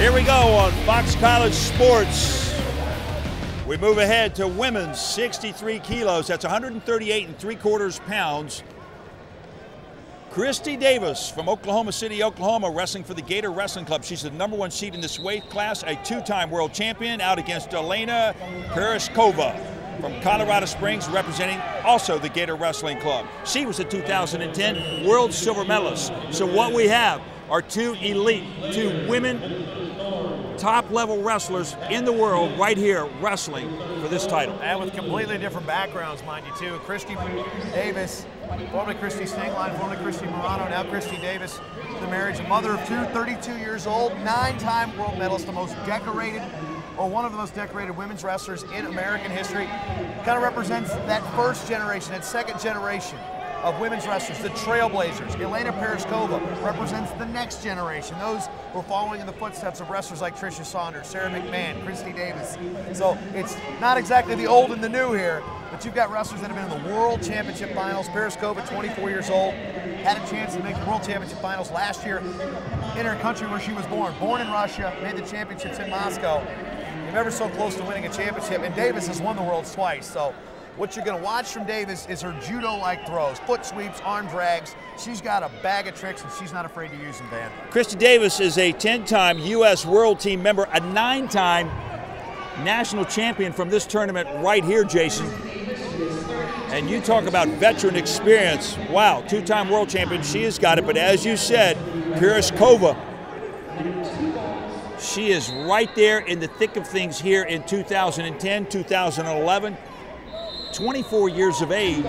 Here we go on Fox College Sports. We move ahead to women's 63 kilos. That's 138 3/4 pounds. Kristie Davis from Oklahoma City, Oklahoma, wrestling for the Gator Wrestling Club. She's the #1 seed in this weight class, a 2-time world champion, out against Elena Pirozhkova from Colorado Springs, representing also the Gator Wrestling Club. She was a 2010 world silver medalist. So what we have are two women top-level wrestlers in the world right here wrestling for this title. And with completely different backgrounds, mind you, too. Kristie Davis, formerly Kristie Sningline, formerly Kristie Morano, now Kristie Davis, the marriage, a mother of two, 32 years old, 9-time world medalist, the most decorated, or one of the most decorated women's wrestlers in American history. Kind of represents that first generation, that second generation of women's wrestlers, the trailblazers. Elena Pirozhkova represents the next generation, those who are following in the footsteps of wrestlers like Tricia Saunders, Sarah McMahon, Kristie Davis. So it's not exactly the old and the new here, but you've got wrestlers that have been in the World Championship Finals. Pirozhkova, 24 years old, had a chance to make the World Championship Finals last year in her country where she was born. Born in Russia, made the championships in Moscow. You're never so close to winning a championship, and Davis has won the Worlds twice. So what you're going to watch from Davis is her judo-like throws, foot sweeps, arm drags. She's got a bag of tricks, and she's not afraid to use them, Van. Kristie Davis is a 10-time U.S. World Team member, a 9-time national champion from this tournament right here, Jason. And you talk about veteran experience. Wow, 2-time world champion, she has got it. But as you said, Pirozhkova, she is right there in the thick of things here in 2010, 2011. 24 years of age,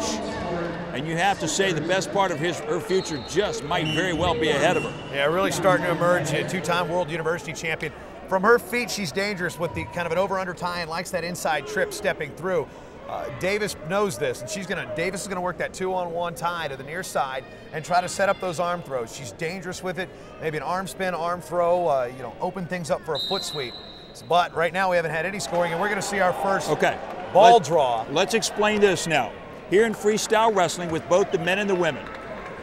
and you have to say the best part of her future just might very well be ahead of her. Yeah, really starting to emerge, a 2-time world university champion. From her feet, she's dangerous with the kind of an over-under tie and likes that inside trip stepping through. Davis knows this, and Davis is gonna work that 2-on-1 tie to the near side and try to set up those arm throws. She's dangerous with it, maybe an arm spin, arm throw, open things up for a foot sweep. But right now we haven't had any scoring, and we're gonna see our first ball draw. Let's explain this now. Here in freestyle wrestling with both the men and the women,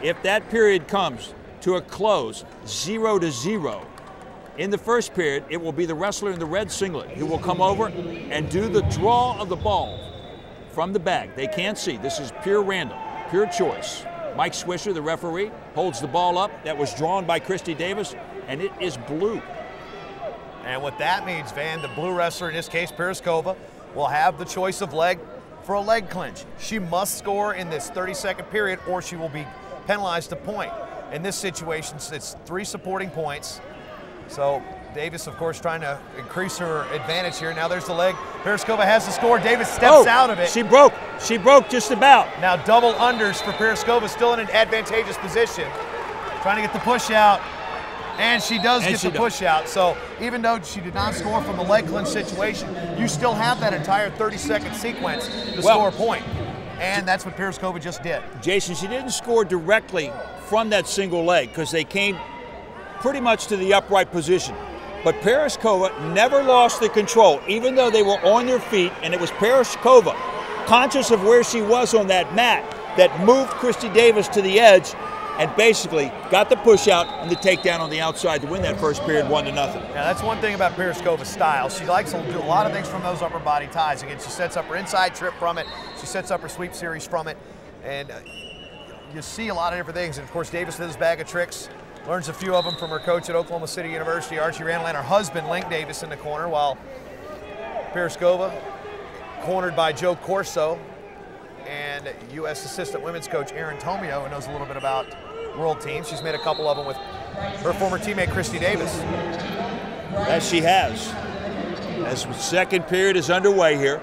if that period comes to a close, 0-0, in the first period, it will be the wrestler in the red singlet who will come over and do the draw of the ball from the bag. They can't see. This is pure random, pure choice. Mike Swisher, the referee, holds the ball up. That was drawn by Kristie Davis, and it is blue. And what that means, Van, the blue wrestler, in this case, Pirozhkova, will have the choice of leg for a leg clinch. She must score in this 30-second period or she will be penalized a point. In this situation, it's 3 supporting points. So Davis, of course, trying to increase her advantage here. Now there's the leg. Pirozhkova has the score. Davis steps out of it. She broke just about. Now double unders for Pirozhkova, still in an advantageous position. Trying to get the push out. And she does get the push out. So even though she did not score from the leg clinch situation, you still have that entire 30-second sequence to score a point. And that's what Pirozhkova just did. Jason, she didn't score directly from that single leg because they came pretty much to the upright position. But Pirozhkova never lost the control, even though they were on their feet, and it was Pirozhkova, conscious of where she was on that mat, that moved Kristie Davis to the edge and basically got the push out and the takedown on the outside to win that first period 1-0. Yeah, that's one thing about Pirozhkova's style. She likes to do a lot of things from those upper body ties. Again, she sets up her inside trip from it. She sets up her sweep series from it. And you see a lot of different things. And, of course, Davis with his bag of tricks. Learns a few of them from her coach at Oklahoma City University, Archie Randall, and her husband, Link Davis, in the corner, while Pirozhkova, cornered by Joe Corso, and U.S. assistant women's coach Erin Tomio, who knows a little bit about world teams. She's made a couple of them with her former teammate Kristie Davis. As she has. As the second period is underway here.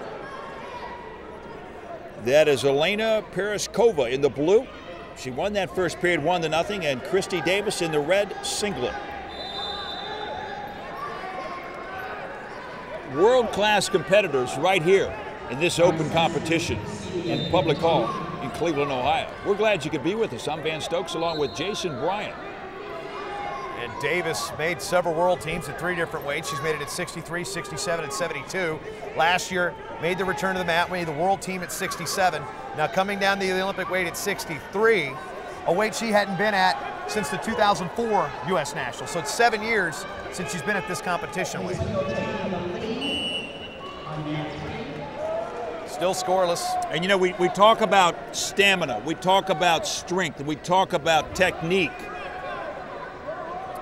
That is Elena Pirozhkova in the blue. She won that first period 1-0, and Kristie Davis in the red singlet. World-class competitors right here in this open competition in Public Hall in Cleveland, Ohio. We're glad you could be with us. I'm Van Stokes along with Jason Bryant. And Davis made several world teams at 3 different weights. She's made it at 63, 67, and 72. Last year, made the return to the mat, made the world team at 67. Now coming down to the Olympic weight at 63, a weight she hadn't been at since the 2004 U.S. National. So it's 7 years since she's been at this competition weight. Still scoreless. And you know, we talk about stamina, we talk about strength, we talk about technique.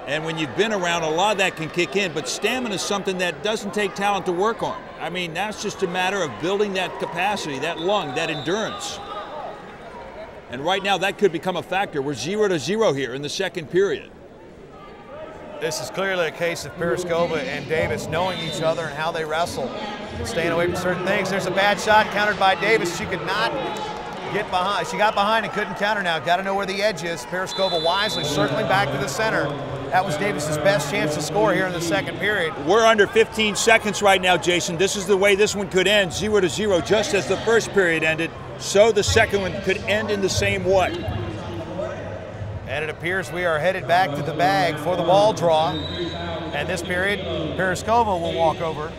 And when you've been around, a lot of that can kick in, but stamina is something that doesn't take talent to work on. I mean, that's just a matter of building that capacity, that lung, that endurance. And right now, that could become a factor. We're 0-0 here in the second period. This is clearly a case of Pirozhkova and Davis knowing each other and how they wrestle, staying away from certain things. There's a bad shot countered by Davis. She could not get behind. She got behind and couldn't counter now. Got to know where the edge is. Pirozhkova wisely circling back to the center. That was Davis's best chance to score here in the second period. We're under 15 seconds right now, Jason. This is the way this one could end, 0-0, just as the first period ended. So the second one could end in the same way. And it appears we are headed back to the bag for the ball draw. And this period, Pirozhkova will walk over.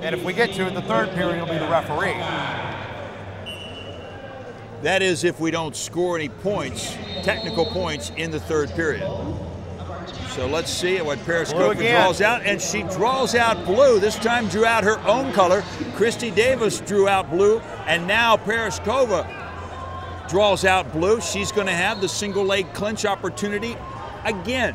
And if we get to it, the third period will be the referee. That is if we don't score any points, technical points, in the third period. So let's see what Pirozhkova draws out. And she draws out blue. This time drew out her own color. Kristie Davis drew out blue. And now Pirozhkova draws out blue. She's going to have the single leg clinch opportunity again.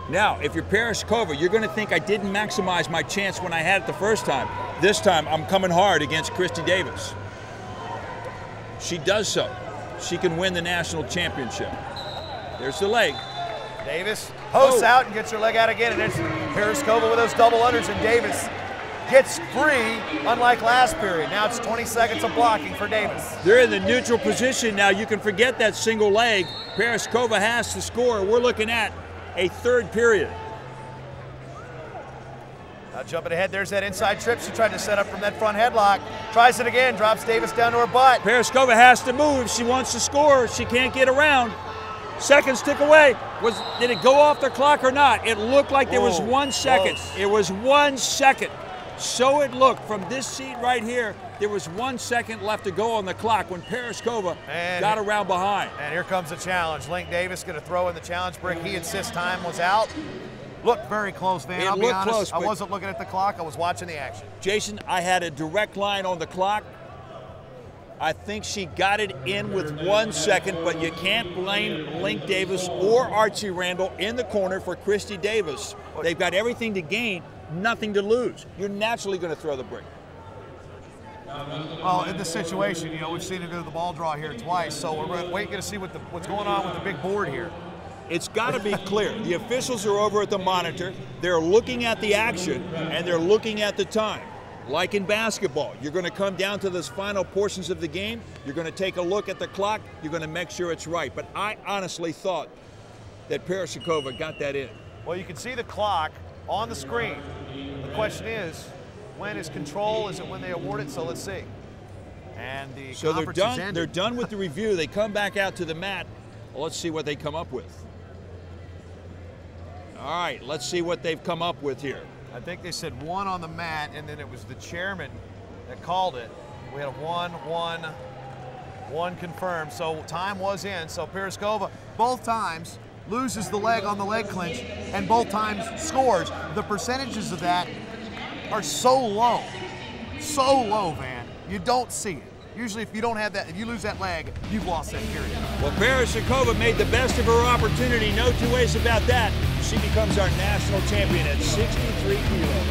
Now, if you're Pirozhkova, you're going to think I didn't maximize my chance when I had it the first time. This time, I'm coming hard against Kristie Davis. She does so. She can win the national championship. There's the leg. Davis posts out and gets her leg out again, and it's Pirozhkova with those double unders, and Davis gets free, unlike last period. Now it's 20 seconds of blocking for Davis. They're in the neutral position now. You can forget that single leg. Pirozhkova has to score. We're looking at a third period. Now jumping ahead, there's that inside trip she tried to set up from that front headlock. Tries it again, drops Davis down to her butt. Pirozhkova has to move if she wants to score. She can't get around. Seconds tick away. Did it go off the clock or not? It looked like there was 1 second. Close. It was 1 second. So it looked from this seat right here. There was 1 second left to go on the clock when Pirozhkova got around behind. And here comes the challenge. Link Davis going to throw in the challenge brick. He insists time was out. Looked very close, man. I'll be honest. Close, I wasn't looking at the clock. I was watching the action. Jason, I had a direct line on the clock. I think she got it in with 1 second, but you can't blame Link Davis or Archie Randall in the corner for Kristie Davis. They've got everything to gain, nothing to lose. You're naturally going to throw the brick. Well, in this situation, you know, we've seen it go to the ball draw here twice, so we're going to see what's going on with the big board here. It's got to be clear. The officials are over at the monitor. They're looking at the action, and they're looking at the time. Like in basketball, you're going to come down to those final portions of the game. You're going to take a look at the clock. You're going to make sure it's right. But I honestly thought that Pirozhkova got that in. Well, you can see the clock on the screen. The question is, when is control? Is it when they award it? So let's see. And the so they're conference done. They're done with the review. They come back out to the mat. Well, let's see what they come up with. All right, let's see what they've come up with here. I think they said 1 on the mat, and then it was the chairman that called it. We had a 1 confirmed, so time was in. So Pirozhkova, both times, loses the leg on the leg clinch, and both times scores. The percentages of that are so low, man. You don't see it. Usually if you don't have that, if you lose that leg, you've lost that period. Well, Pirozhkova made the best of her opportunity, no two ways about that. She becomes our national champion at 63 kilos.